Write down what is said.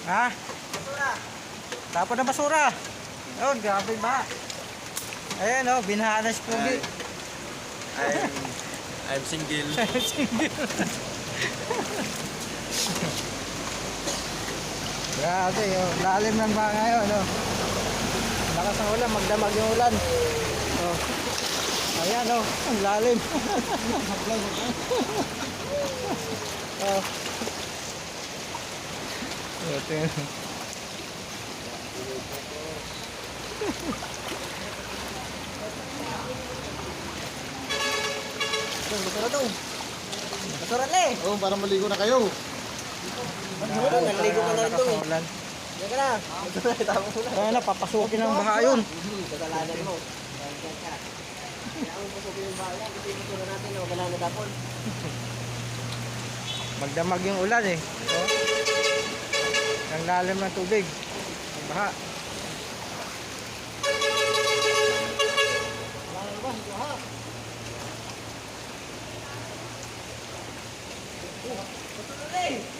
Ha? Tapon ng basura. Yun, grabe ba? Ayan o, binahaan na si Pugi. I'm single. Grabe, oh, lalim ng baha ngayon, no? Lakas ng ulan, magdamag yung ulan. Oh. Ayan, oh, ang lalim. Oh. Ito yun. Basura daw. Basura na eh. Oh, para maligo na kayo. Naligo ka na rin Lakas daw ng eh. ulan. Diyan ka na. Tama mo na. Ayan na, papasukin ng baha yun. Kasalanan mo. Diyan ka. Kaya ang pasukin yung bahay. Kasi yung basura natin na wala na tapon. Magdamag yung ulan eh. Oh. Ang lalim ng tubig. Ang baha. Wala na ba? Ito ha. Basura na eh.